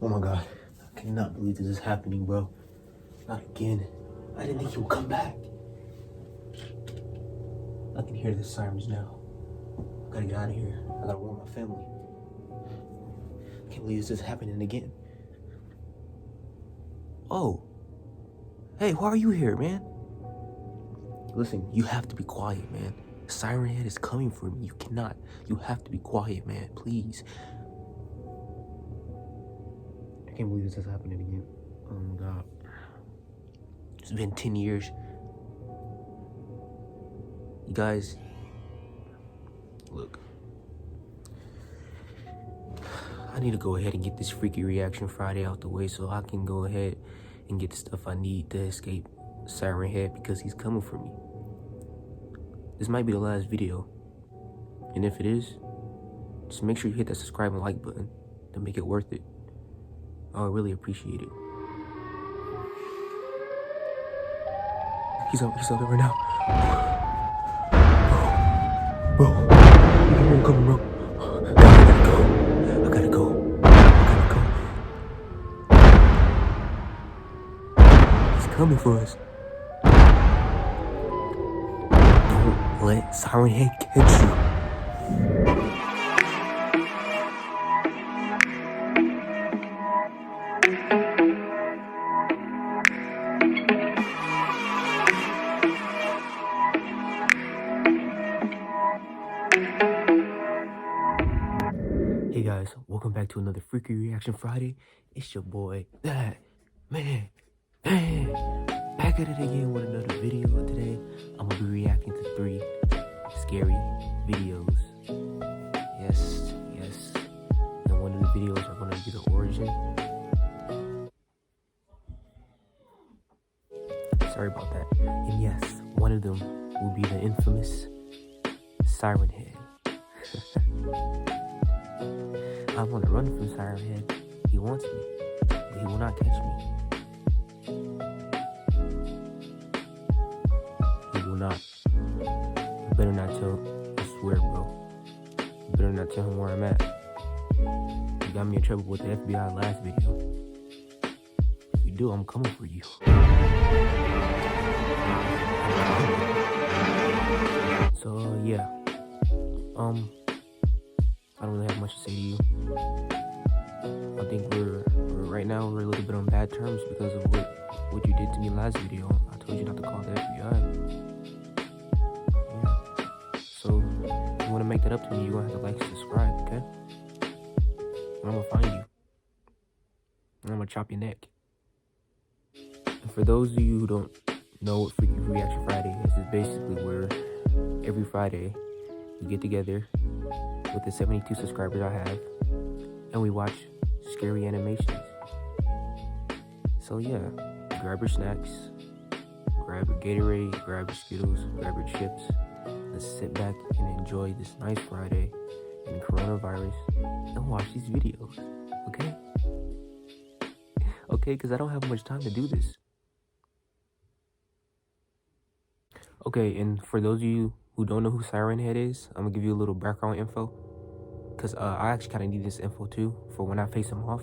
Oh my god. I cannot believe this is happening, bro. Not again. I didn't think he would come back. I can hear the sirens now. I gotta get out of here. I gotta warn my family. I can't believe this is happening again. Oh. Hey, why are you here, man? Listen, you have to be quiet, man. Sirenhead is coming for me. You cannot. You have to be quiet, man. Please. I can't believe this is happening again. Oh my god. It's been 10 years. You guys, look. I need to go ahead and get this Freaky Reaction Friday out the way so I can go ahead and get the stuff I need to escape Sirenhead because he's coming for me. This might be the last video. And if it is, just make sure you hit that subscribe and like button to make it worth it. I would really appreciate it. He's out there right now. Bro, you hear him coming, bro. I gotta go. He's coming for us. Don't let Sirenhead catch you. Hey guys, welcome back to another Freaky Reaction Friday. It's your boy, man, back at it again with another video. Today, I'm gonna be reacting to 3 scary videos. Yes, and one of the videos are gonna be the origin. Sorry about that. And yes, one of them will be the infamous Sirenhead. I want to run from Sirenhead. He wants me, but he will not catch me. He will not. You better not tell. I swear, bro. You better not tell him where I'm at. You got me in trouble with the FBI last video. If you do, I'm coming for you. So yeah. I don't really have much to say to you. I think we're right now we're a little bit on bad terms because of what you did to me last video. I told you not to call the FBI. Yeah. So if you want to make that up to me, you're gonna have to like and subscribe, okay? And I'm gonna find you. And I'm gonna chop your neck. And for those of you who don't know what Freaky Reaction Friday is, it's basically where every Friday we get together with the 72 subscribers I have, and we watch scary animations. So yeah, grab your snacks, grab your Gatorade, grab your Skittles, grab your chips. Let's sit back and enjoy this nice Friday in coronavirus and watch these videos, okay? Okay, because I don't have much time to do this. Okay, and for those of you who don't know who Sirenhead is, I'm gonna give you a little background info, because I actually kind of need this info too for when I face him off.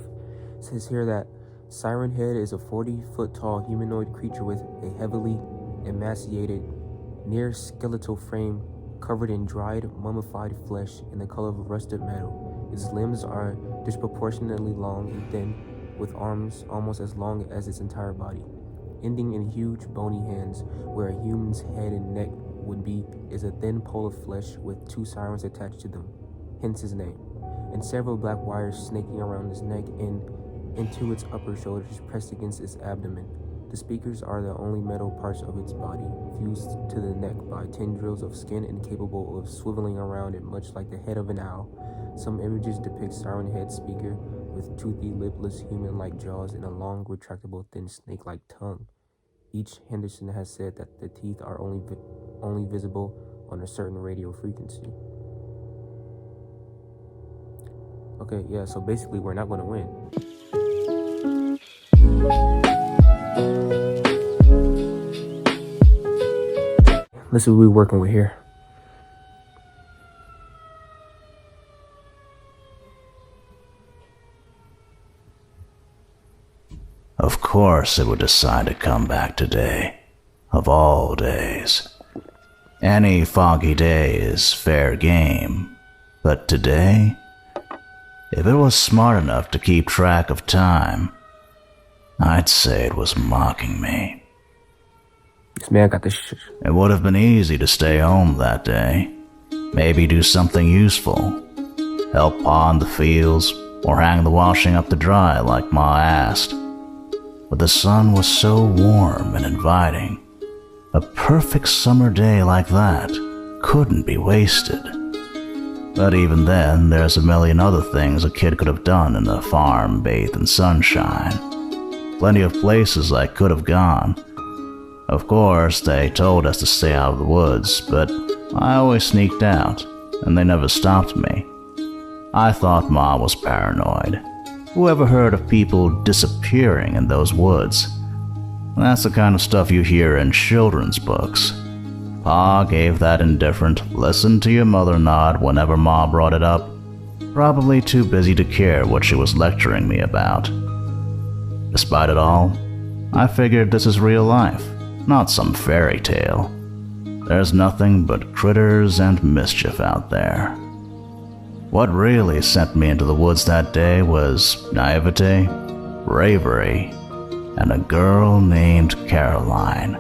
It says here that Sirenhead is a 40-foot tall humanoid creature with a heavily emaciated, near skeletal frame covered in dried, mummified flesh in the color of rusted metal. Its limbs are disproportionately long and thin, with arms almost as long as its entire body. Ending in huge bony hands, where a human's head and neck would be, is a thin pole of flesh with 2 sirens attached to them, hence his name, and several black wires snaking around his neck and into its upper shoulders pressed against its abdomen. The speakers are the only metal parts of its body, fused to the neck by tendrils of skin and capable of swiveling around it much like the head of an owl. Some images depict Sirenhead speaker with toothy, lipless, human-like jaws and a long, retractable, thin snake-like tongue. Each Henderson has said that the teeth are only visible on a certain radio frequency. Okay, yeah, so basically we're not going to win. Let's see what we're working with here. Of course it would decide to come back today, of all days. Any foggy day is fair game, but today, if it was smart enough to keep track of time, I'd say it was mocking me. This man got this It would have been easy to stay home that day, maybe do something useful, help pawn the fields, or hang the washing up to dry like Ma asked. But the sun was so warm and inviting. A perfect summer day like that couldn't be wasted. But even then, there's a million other things a kid could have done in a farm bathed in sunshine. Plenty of places I could have gone. Of course, they told us to stay out of the woods, but I always sneaked out, and they never stopped me. I thought Ma was paranoid. Who ever heard of people disappearing in those woods? That's the kind of stuff you hear in children's books. Pa gave that indifferent, listen to your mother nod whenever Ma brought it up, probably too busy to care what she was lecturing me about. Despite it all, I figured this is real life, not some fairy tale. There's nothing but critters and mischief out there. What really sent me into the woods that day was naivete, bravery, and a girl named Caroline.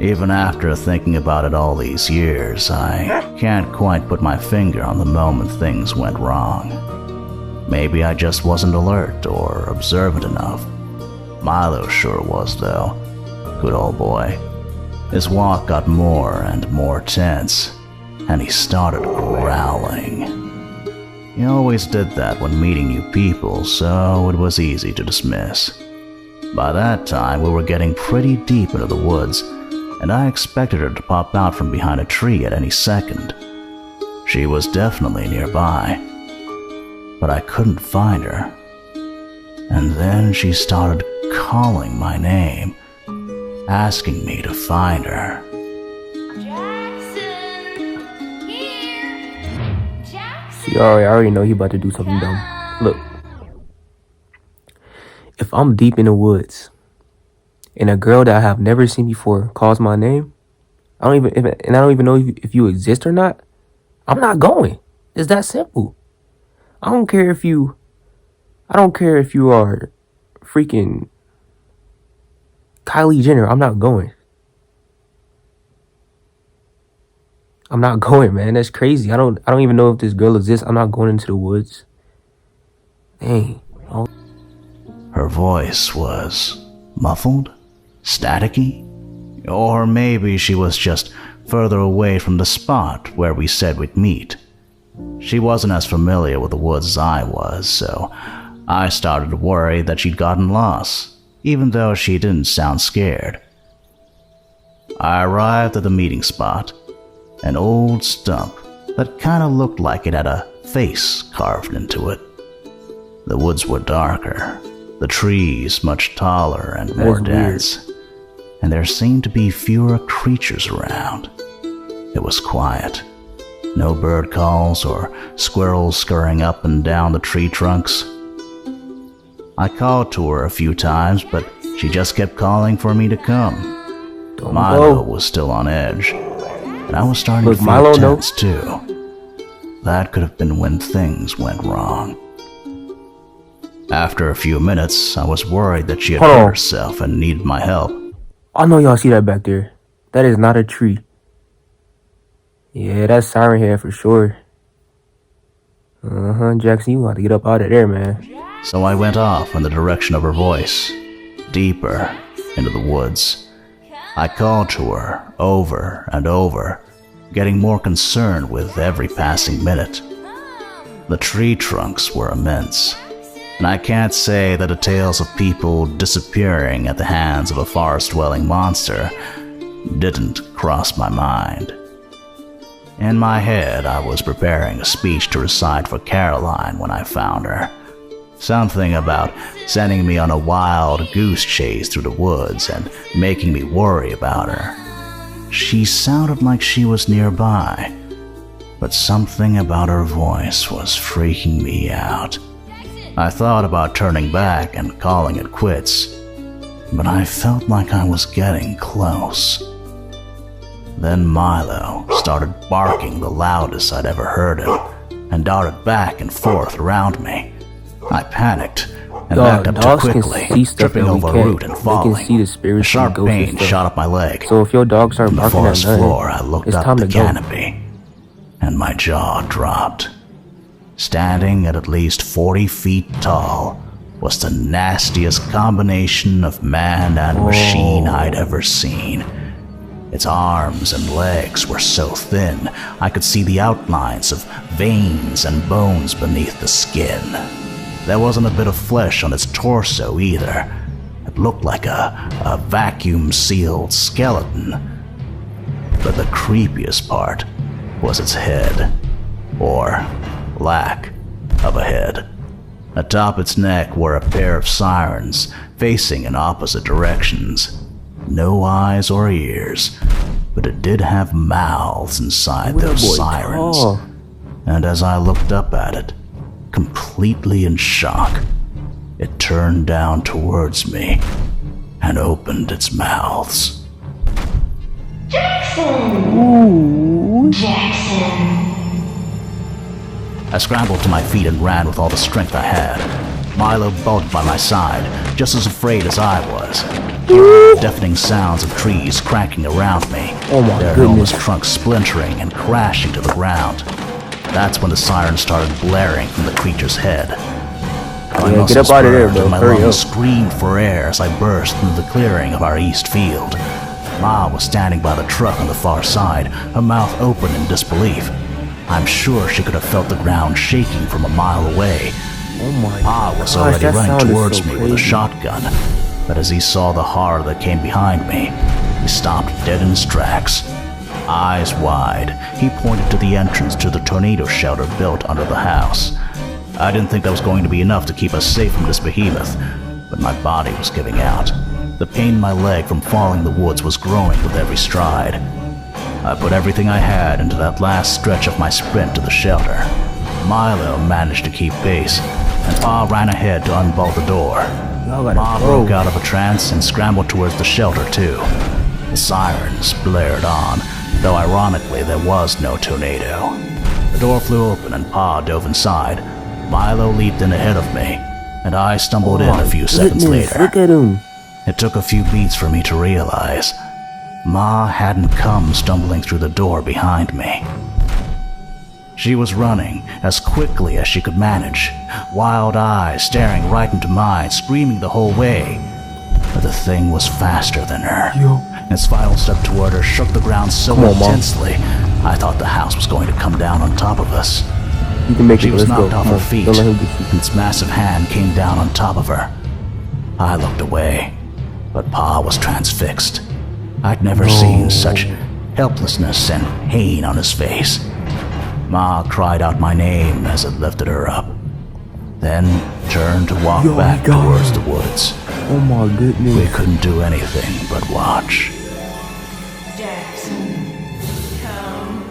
Even after thinking about it all these years, I can't quite put my finger on the moment things went wrong. Maybe I just wasn't alert or observant enough. Milo sure was, though. Good old boy. His walk got more and more tense, and he started growling. He always did that when meeting new people, so it was easy to dismiss. By that time, we were getting pretty deep into the woods, and I expected her to pop out from behind a tree at any second. She was definitely nearby, but I couldn't find her. And then she started calling my name, asking me to find her. See, I already know he about to do something dumb. Look, if I'm deep in the woods and a girl that I have never seen before calls my name, I don't even know if you exist or not, I'm not going. It's that simple. I don't care if you are freaking Kylie Jenner. I'm not going. I'm not going, man. That's crazy. I don't even know if this girl exists. I'm not going into the woods. Dang. Oh. Her voice was muffled, staticky, or maybe she was just further away from the spot where we said we'd meet. She wasn't as familiar with the woods as I was, so I started to worry that she'd gotten lost, even though she didn't sound scared. I arrived at the meeting spot, an old stump that kind of looked like it had a face carved into it. The woods were darker, the trees much taller and more dense, and there seemed to be fewer creatures around. It was quiet. No bird calls or squirrels scurrying up and down the tree trunks. I called to her a few times, but she just kept calling for me to come. Milo was still on edge, and I was starting to feel tense too. That could have been when things went wrong. After a few minutes, I was worried that she had hurt herself and needed my help. I know y'all see that back there. That is not a tree. Yeah, that's sirenhead for sure. Jackson, you want to get up out of there, man. So I went off in the direction of her voice, deeper into the woods. I called to her over and over, getting more concerned with every passing minute. The tree trunks were immense, and I can't say that the tales of people disappearing at the hands of a forest-dwelling monster didn't cross my mind. In my head, I was preparing a speech to recite for Caroline when I found her. Something about sending me on a wild goose chase through the woods and making me worry about her. She sounded like she was nearby, but something about her voice was freaking me out. I thought about turning back and calling it quits, but I felt like I was getting close. Then Milo started barking the loudest I'd ever heard him and darted back and forth around me. I panicked and backed up too quickly, tripping over a root and falling. A sharp pain shot up my leg. So if your dogs aren't From the barking at forest night, floor, I looked it's up time the to go. canopy, and my jaw dropped. Standing at least 40 feet tall was the nastiest combination of man and machine I'd ever seen. Its arms and legs were so thin, I could see the outlines of veins and bones beneath the skin. There wasn't a bit of flesh on its torso either. It looked like a vacuum-sealed skeleton. But the creepiest part was its head, or lack of a head. Atop its neck were a pair of sirens facing in opposite directions. No eyes or ears, but it did have mouths inside those sirens. And as I looked up at it, completely in shock, it turned down towards me and opened its mouths. Jackson! Ooh. Jackson! I scrambled to my feet and ran with all the strength I had. Milo bulked by my side, just as afraid as I was. Hearing the deafening sounds of trees cracking around me, their enormous trunks splintering and crashing to the ground. That's when the siren started blaring from the creature's head. Yeah, get up out of there, bro. My Hurry up. lungs screamed for air as I burst into the clearing of our east field. Ma was standing by the truck on the far side, her mouth open in disbelief. I'm sure she could have felt the ground shaking from a mile away. Oh my Pa was gosh, already that running sounded towards so me with a crazy. shotgun, but as he saw the horror that came behind me, he stopped dead in his tracks. Eyes wide, he pointed to the entrance to the tornado shelter built under the house. I didn't think that was going to be enough to keep us safe from this behemoth, but my body was giving out. The pain in my leg from falling in the woods was growing with every stride. I put everything I had into that last stretch of my sprint to the shelter. Milo managed to keep pace, and Pa ran ahead to unbolt the door. Ma broke out of a trance and scrambled towards the shelter too. The sirens blared on, though ironically there was no tornado. The door flew open and Pa dove inside. Milo leaped in ahead of me, and I stumbled in a few seconds later. Look at him. It took a few beats for me to realize Ma hadn't come stumbling through the door behind me. She was running as quickly as she could manage, wild eyes staring right into mine, screaming the whole way. But the thing was faster than her. Its final step toward her shook the ground so intensely, I thought the house was going to come down on top of us. You can make She it. was Let's go. knocked off Come her on. feet, Don't let him get you. and its massive hand came down on top of her. I looked away, but Pa was transfixed. I'd never seen such helplessness and pain on his face. Ma cried out my name as it lifted her up, then turned to walk back towards the woods. Oh my goodness. We couldn't do anything but watch. Jackson, come.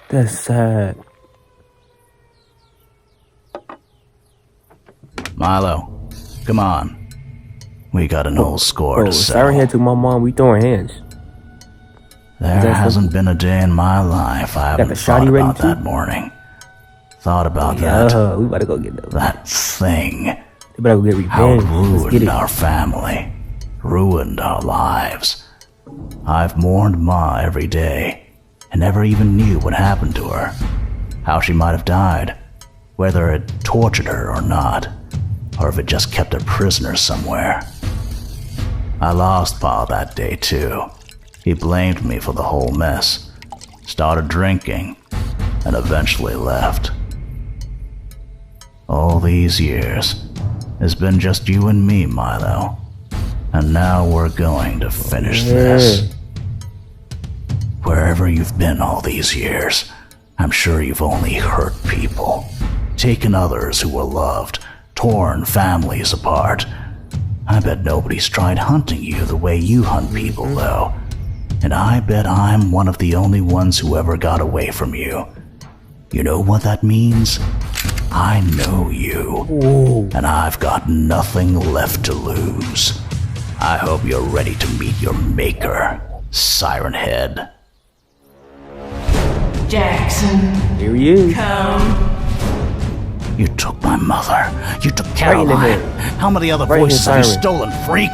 That's sad. Milo, come on. We got an old score Bro, to if settle. Sirenhead took my mom, we throwing hands. There hasn't been a day in my life I haven't the thought shotty ready about too? that morning. Thought about that We better go get them. that thing. We better go get revenge. How it Let's get ruined it. our family, ruined our lives. I've mourned Ma every day, and never even knew what happened to her. How she might have died, whether it tortured her or not, or if it just kept her prisoner somewhere. I lost Pa that day too. He blamed me for the whole mess, started drinking, and eventually left. All these years, it's been just you and me, Milo. And now we're going to finish this. Wherever you've been all these years, I'm sure you've only hurt people, taken others who were loved, torn families apart. I bet nobody's tried hunting you the way you hunt people, though. and I bet I'm one of the only ones who ever got away from you. You know what that means? I know you, and I've got nothing left to lose. I hope you're ready to meet your maker, Sirenhead. Jackson, Here he is. come. You took my mother. You took Right in the Caroline. head. How many other Right in the voices have you siren. stolen, freak?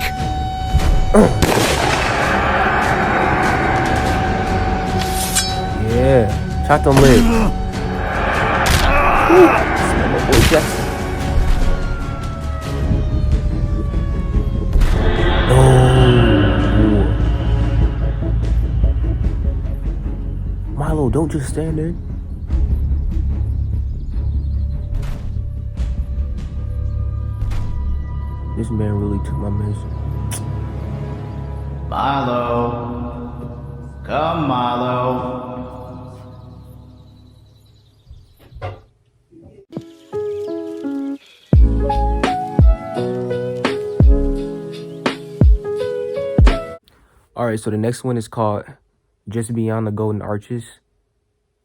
Yeah. Shot them legs. Smell my boy Jackson. Oh. Milo, don't just stand there. This man really took my mess. Milo. Come, Milo. Alright, so the next one is called Just Beyond the Golden Arches.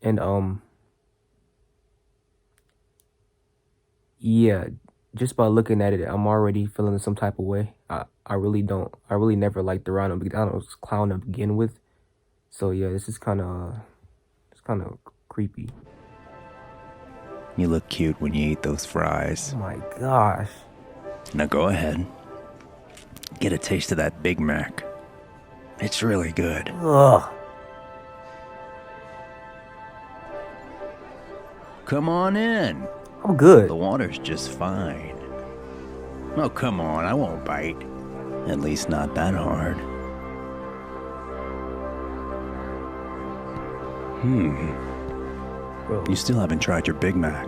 And yeah, just by looking at it, I'm already feeling some type of way. I really never liked the Rhino because I don't know, it's clown to begin with. So yeah, this is kinda creepy. You look cute when you eat those fries. Oh my gosh. Now go ahead. Get a taste of that Big Mac. It's really good. Ugh. Come on in. I'm good. The water's just fine. Oh, come on, I won't bite. At least not that hard. Bro. You still haven't tried your Big Mac.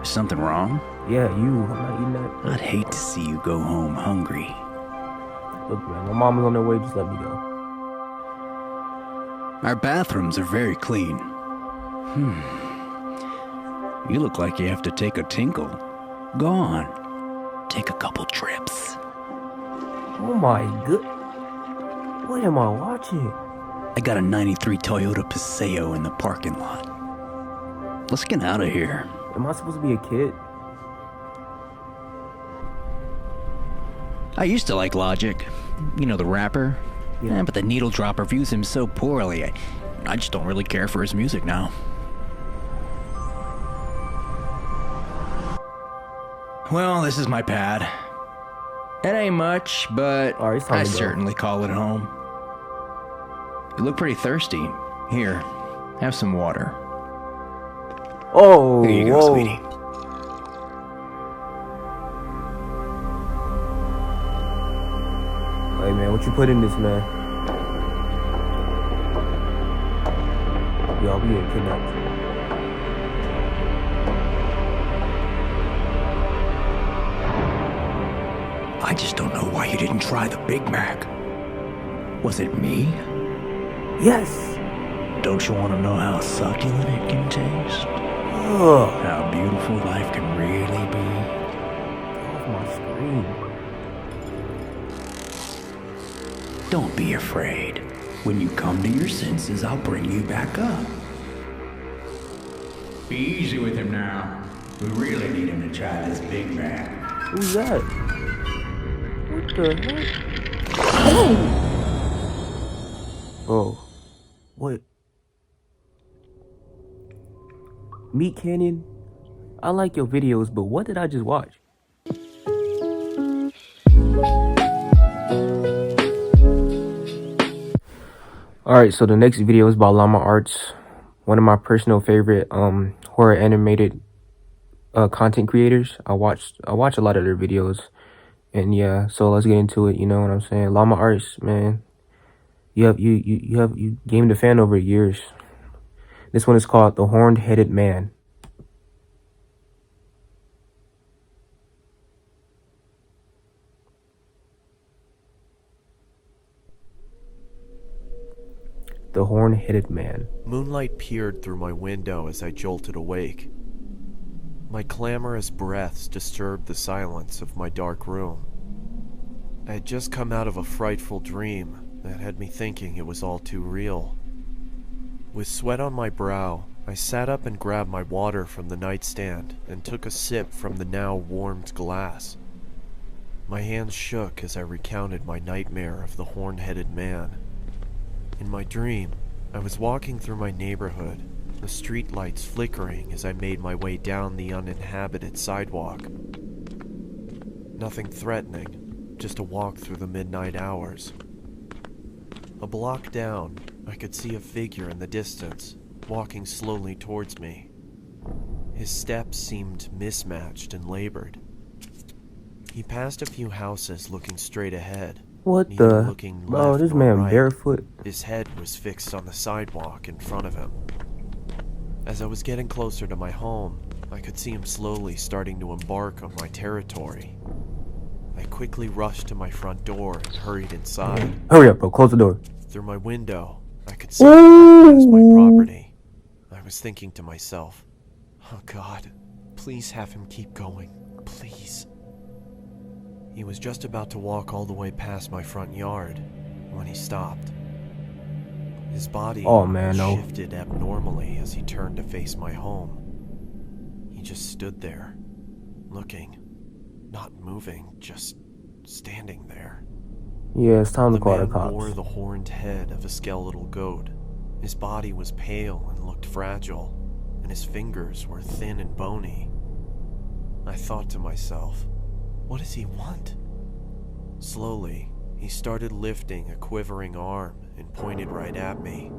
Is something wrong? Yeah, I'm not eating that. I'd hate to see you go home hungry. Look, man, my mom is on their way, just let me go. Our bathrooms are very clean. You look like you have to take a tinkle. Go on. Take a couple trips. Oh my good. What am I watching? I got a 93 Toyota Paseo in the parking lot. Let's get out of here. Am I supposed to be a kid? I used to like Logic. You know, the rapper. Yeah. But the needle dropper views him so poorly. I just don't really care for his music now. Well, this is my pad. It ain't much, but All right, it's time I to go. certainly call it home. You look pretty thirsty. Here, have some water. Oh, Here you go, whoa. sweetie. Hey man, what you put in this, man? Y'all, we getting kidnapped. I just don't know why you didn't try the Big Mac. Was it me? Yes. Don't you want to know how succulent it can taste? Ugh. How beautiful life can really be? Off my screen. Don't be afraid. When you come to your senses, I'll bring you back up. Be easy with him now. We really need him to try this Big Mac. Who's that? What the heck? Oh. What? Meat Canyon? I like your videos, but what did I just watch? Alright, so the next video is by Llama Arts, one of my personal favorite horror animated content creators. I watch a lot of their videos, and yeah, so let's get into it. You know what I'm saying? Llama Arts, man, you gamed a fan over years. This one is called The Horned-Headed Man. The Horned-Headed Man. Moonlight peered through my window as I jolted awake. My clamorous breaths disturbed the silence of my dark room. I had just come out of a frightful dream, that had me thinking it was all too real. With sweat on my brow, I sat up and grabbed my water from the nightstand and took a sip from the now warmed glass. My hands shook as I recounted my nightmare of the horn-headed man. In my dream, I was walking through my neighborhood, the streetlights flickering as I made my way down the uninhabited sidewalk. Nothing threatening, just a walk through the midnight hours. A block down, I could see a figure in the distance, walking slowly towards me. His steps seemed mismatched and labored. He passed a few houses looking straight ahead. What neither the? looking Bro, left this nor man right. barefoot. His head was fixed on the sidewalk in front of him. As I was getting closer to my home, I could see him slowly starting to embark on my territory. I quickly rushed to my front door and hurried inside. Hurry up, bro. Close the door. Through my window, I could see him walk past my property. I was thinking to myself, oh God, please have him keep going. Please. He was just about to walk all the way past my front yard when he stopped. His body shifted abnormally as he turned to face my home. He just stood there, looking, not moving, just standing there. Yeah, it's time to call the man cops. bore the horned head of a skeletal goat. His body was pale and looked fragile, and his fingers were thin and bony. I thought to myself, what does he want? Slowly, he started lifting a quivering arm and pointed right at me.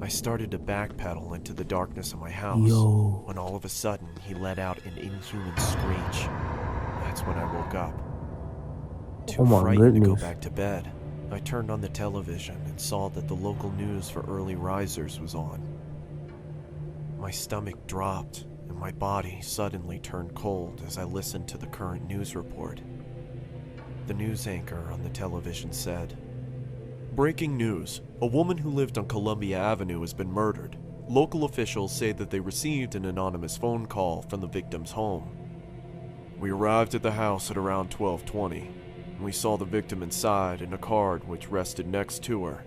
I started to backpedal into the darkness of my house when all of a sudden he let out an inhuman screech. That's when I woke up. Too frightened to go back to bed, I turned on the television and saw that the local news for early risers was on. My stomach dropped and my body suddenly turned cold as I listened to the current news report. The news anchor on the television said, "Breaking news. A woman who lived on Columbia Avenue has been murdered. Local officials say that they received an anonymous phone call from the victim's home. We arrived at the house at around 12:20. We saw the victim inside in a card which rested next to her."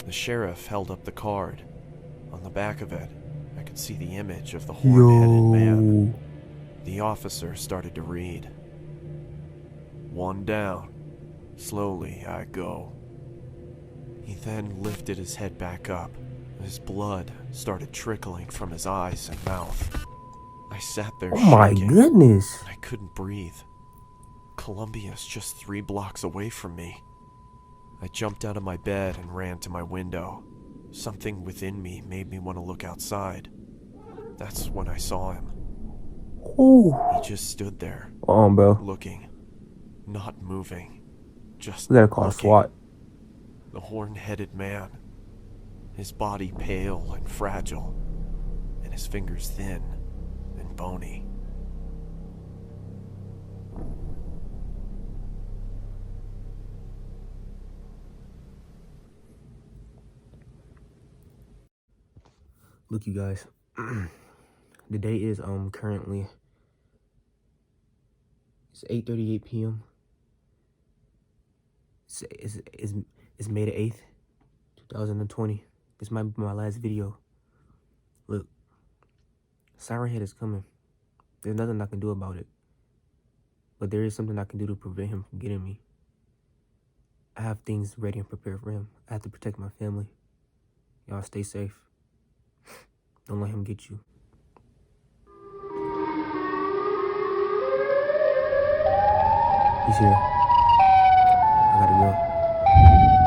The sheriff held up the card. On the back of it, I could see the image of the horn-headed man. The officer started to read. "One down. Slowly I go." He then lifted his head back up. His blood started trickling from his eyes and mouth. I sat there shaking. Oh my goodness. I couldn't breathe. Columbia's just 3 blocks away from me. I jumped out of my bed and ran to my window. Something within me made me want to look outside. That's when I saw him. Ooh. He just stood there, Bro. looking, not moving, just We gotta call looking. SWAT. The horn-headed man, his body pale and fragile, and his fingers thin and bony. Look, you guys. The day is currently it's 8:38 p.m. It's May the 8th, 2020. This might be my last video. Look, Sirenhead is coming. There's nothing I can do about it. But there is something I can do to prevent him from getting me. I have things ready and prepared for him. I have to protect my family. Y'all stay safe. Don't let him get you. He's here. I gotta go.